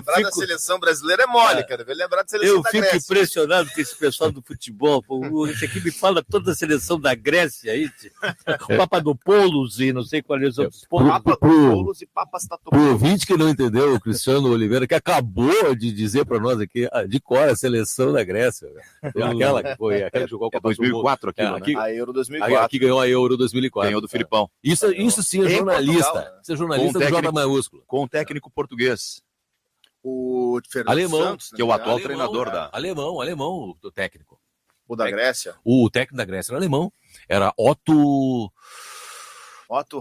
lembrar da seleção brasileira é mole, quero ver lembrar da seleção da Grécia. Eu fico impressionado com esse pessoal do futebol. Esse aqui me fala toda a seleção da Grécia aí. O Papadopoulos e não sei qual é os outros pontos. Papadopoulos e Papastatopoulos. Pro ouvinte que não entendeu, o Cristiano Oliveira, que acabou de dizer para nós aqui, de qual é a seleção da Grécia. Aquela que jogou com a 2004 aqui, né? A Euro 2004. Aqui ganhou a Euro 2004. Ganhou do Filipão. Isso sim é jornalista. Portugal, Isso é jornalista do J maiúsculo. Com o técnico português. O Fernando Alemão, Santos, que é o atual treinador da... Alemão, o técnico. O da Grécia. O técnico da Grécia era alemão. Era Otto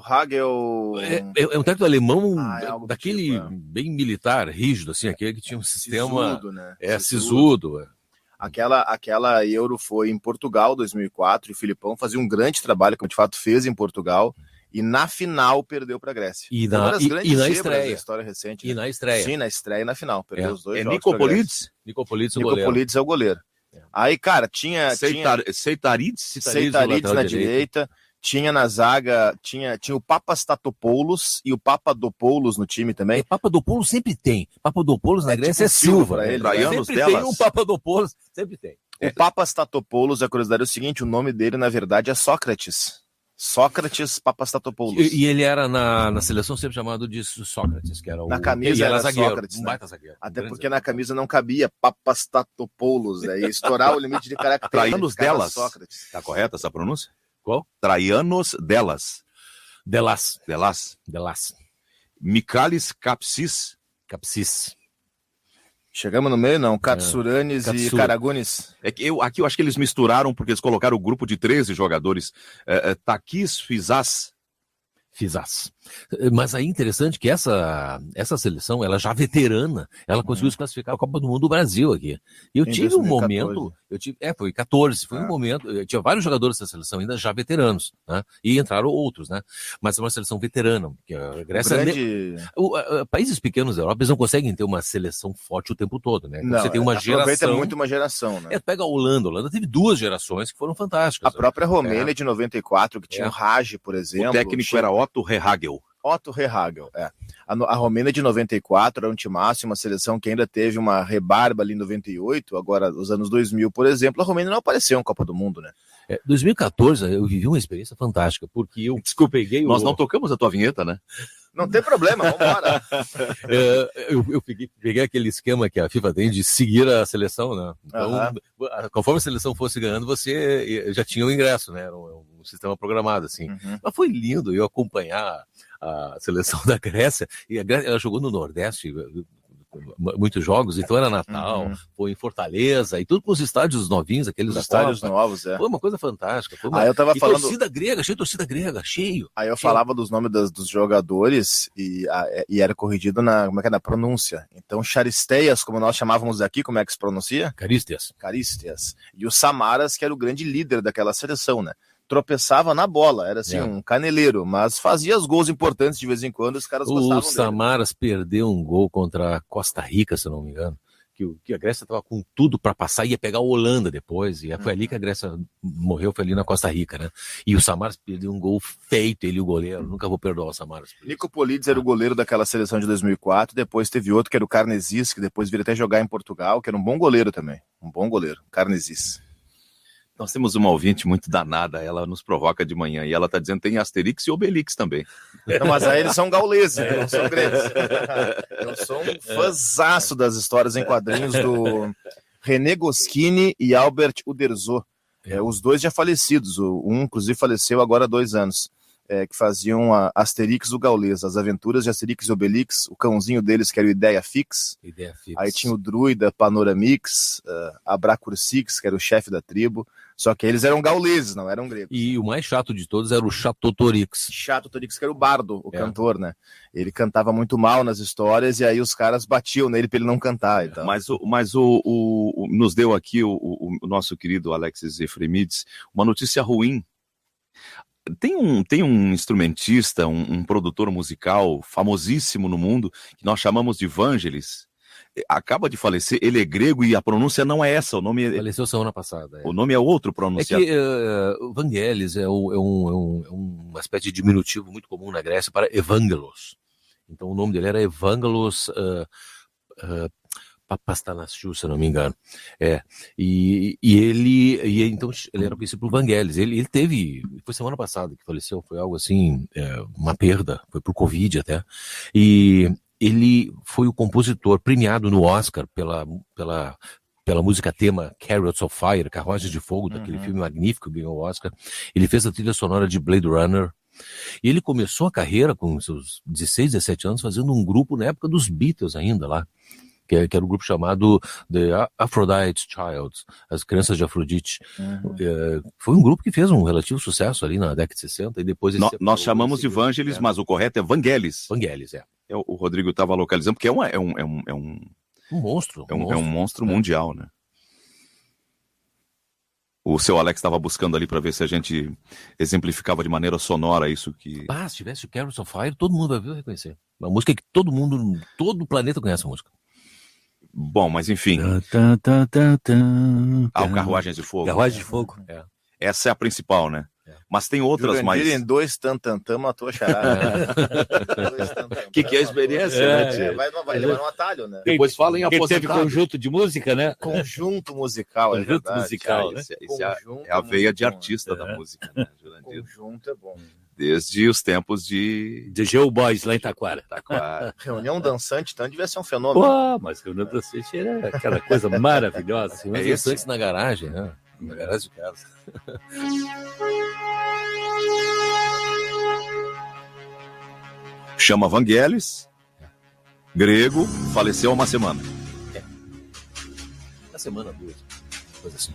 Hagel. É um técnico alemão algo daquele tipo, bem militar, rígido, assim, aquele que tinha um sistema... Sisudo, né? Sisudo. Aquela Euro foi em Portugal, 2004, e o Filipão fazia um grande trabalho, como de fato fez em Portugal, e na final perdeu para a Grécia. E na estreia. Da história recente. E na estreia. Sim, na estreia e na final. Perdeu os dois jogos. Nicopolidis? Nicopolidis, o goleiro. Nicopolidis é o goleiro. Aí, cara, tinha Seitarides na direita. Tinha na zaga, tinha o Papastatopoulos e o Papadopoulos no time também. Papadopoulos sempre tem. Papadopoulos na Grécia tipo é Silva. pra ele, Traianos Sempre delas. tem um Papadopoulos, sempre tem. O Papastatopoulos, a curiosidade é o seguinte, o nome dele, na verdade, é Sócrates. Sócrates Papastatopoulos. E ele era na seleção sempre chamado de Sócrates, que era o... Na camisa era zagueiro, Sócrates, um né? baita zagueiro. Até porque na camisa não cabia Papastatopoulos, né? Ia estourar o limite de caracteres. Traianos delas. Sócrates. Tá correta essa pronúncia? Qual? Traianos delas. Delas. Michalis Capsis. Chegamos no meio, não? Katsuranes e Karagunis. É que aqui eu acho que eles misturaram porque eles colocaram o grupo de 13 jogadores. Takis Fizas. Mas aí interessante que essa seleção, ela já veterana, ela conseguiu se classificar a Copa do Mundo do Brasil aqui. E eu tive 2014. Um momento, foi 14, foi um momento, eu tinha vários jogadores dessa seleção ainda já veteranos, né? E entraram outros, né? Mas é uma seleção veterana, porque a Grécia... Países pequenos da Europa, eles não conseguem ter uma seleção forte o tempo todo, né? Não, você tem uma geração... Aproveita muito uma geração, né? Pega a Holanda teve 2 gerações que foram fantásticas. A própria Romênia de 94, que tinha o Raj, por exemplo. O técnico era Otto Rehhagel. A Romênia de 94 era um timaço, uma seleção que ainda teve uma rebarba ali em 98, agora os anos 2000, por exemplo, a Romênia não apareceu em Copa do Mundo, né? 2014 eu vivi uma experiência fantástica, porque eu peguei Nós não tocamos a tua vinheta, né? Não tem problema, vamos embora. Eu peguei aquele esquema que a FIFA tem de seguir a seleção, né? Então, conforme a seleção fosse ganhando, você já tinha o ingresso, né? Era um sistema programado, assim. Mas foi lindo eu acompanhar a seleção da Grécia, e a Grécia, ela jogou no Nordeste muitos jogos, então era Natal, foi em Fortaleza, e tudo com os estádios novinhos, aqueles estádios novos, Foi uma coisa fantástica. Eu tava falando... torcida grega, cheio. Aí eu falava dos nomes dos jogadores e era corrigido na pronúncia. Então, Charisteias, como nós chamávamos aqui, como é que se pronuncia? Caristias. E o Samaras, que era o grande líder daquela seleção, né? Tropeçava na bola, era assim, um caneleiro, mas fazia os gols importantes de vez em quando, os caras gostavam dele. O Samaras perdeu um gol contra a Costa Rica, se eu não me engano, que a Grécia estava com tudo para passar, ia pegar a Holanda depois, e foi ali que a Grécia morreu, foi ali na Costa Rica, né? E o Samaras perdeu um gol feito, ele e o goleiro, nunca vou perdoar o Samaras. Nicopolidis era o goleiro daquela seleção de 2004, depois teve outro que era o Carnesis, que depois viria até jogar em Portugal, que era um bom goleiro também, Carnesis. Nós temos uma ouvinte muito danada, ela nos provoca de manhã, e ela está dizendo que tem Asterix e Obelix também. Não, mas aí eles são gauleses, não são gregos. Eu sou um fãzaço das histórias em quadrinhos do René Goscinny e Albert Uderzo. Os dois já falecidos, um inclusive faleceu agora há 2 anos. Que faziam Asterix o Gaulês, as aventuras de Asterix e Obelix, o cãozinho deles que era o Ideia Fix. Aí tinha o Druida Panoramix, Abracursix, que era o chefe da tribo, só que eles eram gauleses, não eram gregos. E o mais chato de todos era o Chatotorix. Chatotorix, que era o bardo, o cantor, né? Ele cantava muito mal nas histórias e aí os caras batiam nele pra ele não cantar. Então. Mas nos deu aqui o nosso querido Alexis Efremides uma notícia ruim. Tem um instrumentista, um produtor musical famosíssimo no mundo, que nós chamamos de Vangelis. Acaba de falecer, ele é grego e a pronúncia não é essa. O nome faleceu semana passada. O nome é outro pronunciado. É que Vangelis é uma espécie de diminutivo muito comum na Grécia para Evangelos. Então o nome dele era Evangelos Pastanasciu, se eu não me engano. Então ele era conhecido por Vangelis. Ele teve, foi semana passada que faleceu, foi algo assim, uma perda, foi por Covid até. E ele foi o compositor premiado no Oscar pela música tema Chariots of Fire, Carruagens de Fogo, daquele filme magnífico que ganhou o Oscar. Ele fez a trilha sonora de Blade Runner. E ele começou a carreira com seus 16, 17 anos fazendo um grupo na época dos Beatles ainda lá, que era um grupo chamado The Aphrodite Child, as crianças de Afrodite. Foi um grupo que fez um relativo sucesso ali na década de 60 e depois... Nós chamamos de Vangelis, mas o correto é Vangelis. Vangelis, O Rodrigo estava localizando, porque é um monstro. É um monstro mundial, né? O seu Alex estava buscando ali para ver se a gente exemplificava de maneira sonora isso que... Se tivesse o Chariots of Fire, todo mundo vai ver e reconhecer. Uma música que todo o planeta conhece a música. Bom, mas enfim. O Carruagens de Fogo. Carruagens de Fogo. Essa é a principal, né? Mas tem outras mais... em 2 tantantã matou a charada. Que é a experiência, né, tia? Vai levar um atalho, né? Depois fala em aposentado. Teve conjunto de música, né? Conjunto musical, Conjunto musical, né? Isso é a veia de artista da música, né, Jurandir? Conjunto é bom. Desde os tempos de Geo Boys, lá em Taquara. Reunião dançante, então devia ser um fenômeno. Pô, mas reunião dançante era aquela coisa maravilhosa. Dançantes na garagem, né? Na garagem de casa. Chama Vangelis, grego, faleceu há uma semana. Uma semana, 2, coisa assim.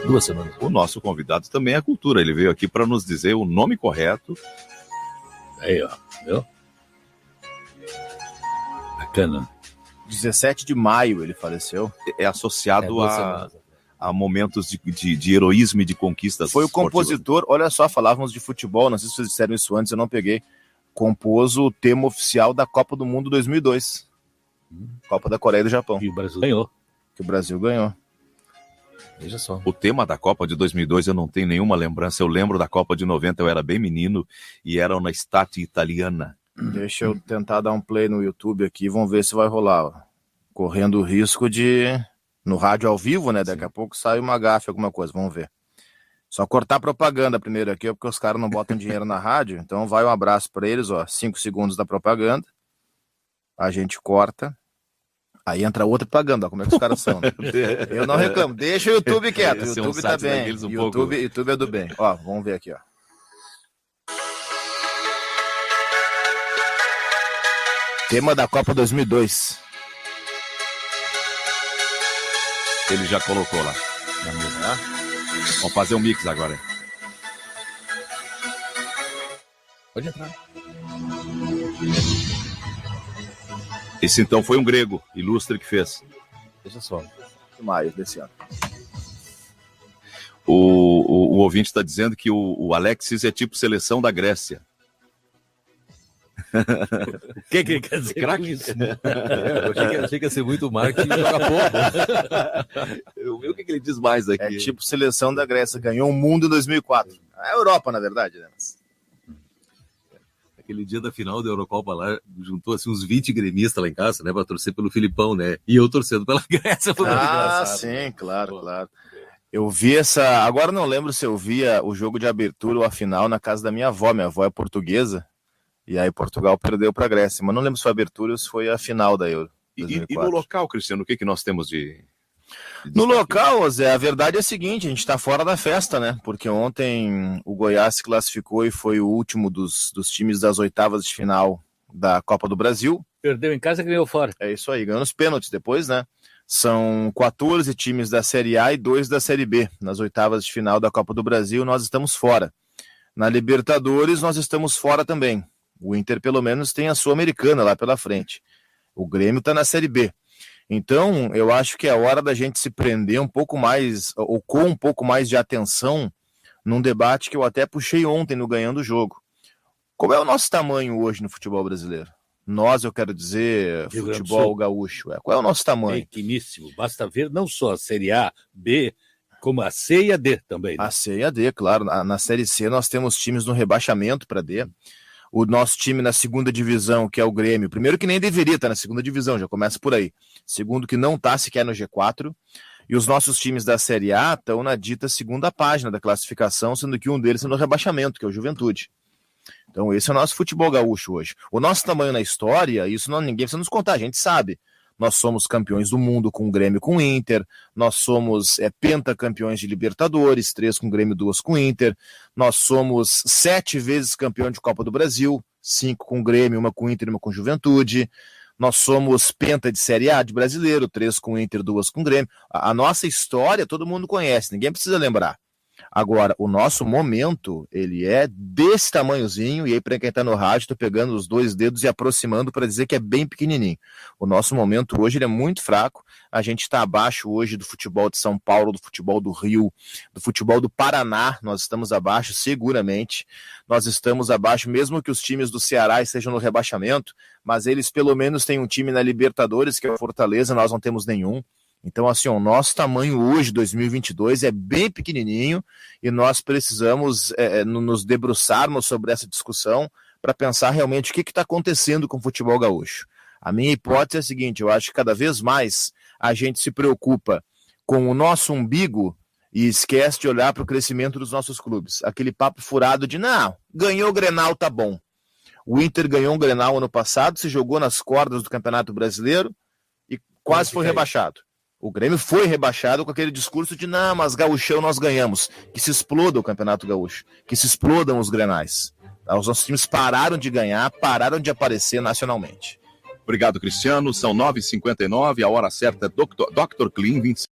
2 semanas. O nosso convidado também é cultura. Ele veio aqui para nos dizer o nome correto. Aí, ó. Viu? Bacana. 17 de maio ele faleceu. É associado a momentos de heroísmo e de conquistas. Foi o compositor, olha só, falávamos de futebol, não sei se vocês disseram isso antes, eu não peguei. Compôs o tema oficial da Copa do Mundo 2002. Copa da Coreia e do Japão. E o Brasil ganhou. Que o Brasil ganhou. Veja só. O tema da Copa de 2002 eu não tenho nenhuma lembrança. Eu lembro da Copa de 90, eu era bem menino e era na Stati Italiana. Deixa eu tentar dar um play no YouTube aqui, vamos ver se vai rolar. Ó. Correndo o risco de... No rádio ao vivo, né? Daqui a pouco sai uma gafe, alguma coisa, vamos ver. Só cortar a propaganda primeiro aqui, porque os caras não botam dinheiro na rádio. Então vai um abraço para eles, ó. 5 segundos da propaganda. A gente corta. Aí entra outra propaganda, ó, como é que os caras são. Né? Eu não reclamo, deixa o YouTube quieto. O YouTube tá bem. YouTube é do bem. Ó, vamos ver aqui, ó. Tema da Copa 2002. Ele já colocou lá. Vamos fazer um mix agora. Hein? Pode entrar. Esse então foi um grego ilustre que fez. Veja só. De maio desse ano. O ouvinte está dizendo que o Alexis é tipo seleção da Grécia. O que ele quer dizer com isso? Eu achei que ia ser muito marketing e joga pouco. Eu vi o que ele diz mais aqui. É tipo seleção da Grécia, ganhou o mundo em 2004. A Europa, na verdade, né? Aquele dia da final da Eurocopa lá, juntou assim uns 20 gremistas lá em casa, né, pra torcer pelo Filipão, né? E eu torcendo pela Grécia. Foi muito engraçado. Sim, claro, claro. Eu vi essa... Agora não lembro se eu via o jogo de abertura ou a final na casa da minha avó. Minha avó é portuguesa. E aí Portugal perdeu para a Grécia. Mas não lembro se foi a abertura ou se foi a final da Euro. E no local, Cristiano, o que nós temos de no local, Zé, a verdade é a seguinte, a gente está fora da festa, né? Porque ontem o Goiás se classificou e foi o último dos times das oitavas de final da Copa do Brasil. Perdeu em casa e ganhou fora. É isso aí, ganhou nos pênaltis depois, né? São 14 times da Série A e 2 da Série B. Nas oitavas de final da Copa do Brasil, nós estamos fora. Na Libertadores, nós estamos fora também. O Inter, pelo menos, tem a Sul-Americana lá pela frente. O Grêmio está na Série B. Então, eu acho que é hora da gente se prender um pouco mais, ou com um pouco mais de atenção, num debate que eu até puxei ontem no Ganhando o Jogo. Qual é o nosso tamanho hoje no futebol brasileiro? Nós, eu quero dizer, futebol gaúcho. Qual é o nosso tamanho? Pequeníssimo. Basta ver não só a Série A, B, como a C e a D também. Né? A C e a D, claro. Na Série C nós temos times no rebaixamento para D. o nosso time na segunda divisão, que é o Grêmio, primeiro que nem deveria estar na segunda divisão, já começa por aí. Segundo que não está sequer no G4. E os nossos times da Série A estão na dita segunda página da classificação, sendo que um deles é no rebaixamento, que é o Juventude. Então esse é o nosso futebol gaúcho hoje. O nosso tamanho na história, isso não, ninguém precisa nos contar, a gente sabe. Nós somos campeões do mundo com o Grêmio e com o Inter, nós somos pentacampeões de Libertadores, 3 com o Grêmio e 2 com o Inter, nós somos 7 vezes campeão de Copa do Brasil, 5 com o Grêmio, 1 com o Inter e 1 com o Juventude, nós somos penta de Série A de brasileiro, 3 com o Inter, 2 com o Grêmio. A nossa história todo mundo conhece, ninguém precisa lembrar. Agora, o nosso momento, ele é desse tamanhozinho, e aí para quem está no rádio, estou pegando os 2 dedos e aproximando para dizer que é bem pequenininho. O nosso momento hoje ele é muito fraco, a gente está abaixo hoje do futebol de São Paulo, do futebol do Rio, do futebol do Paraná, nós estamos abaixo seguramente, nós estamos abaixo mesmo que os times do Ceará estejam no rebaixamento, mas eles pelo menos têm um time na Libertadores, que é o Fortaleza, nós não temos nenhum. Então, assim, o nosso tamanho hoje, 2022, é bem pequenininho e nós precisamos nos debruçarmos sobre essa discussão para pensar realmente o que está acontecendo com o futebol gaúcho. A minha hipótese é a seguinte, eu acho que cada vez mais a gente se preocupa com o nosso umbigo e esquece de olhar para o crescimento dos nossos clubes. Aquele papo furado de, não, ganhou o Grenal, tá bom. O Inter ganhou um Grenal ano passado, se jogou nas cordas do Campeonato Brasileiro e quase foi rebaixado. O Grêmio foi rebaixado com aquele discurso de, não, mas gauchão nós ganhamos. Que se exploda o Campeonato Gaúcho, que se explodam os Grenais. Os nossos times pararam de ganhar, pararam de aparecer nacionalmente. Obrigado, Cristiano. São 9h59, a hora certa é Dr. Clean, 25.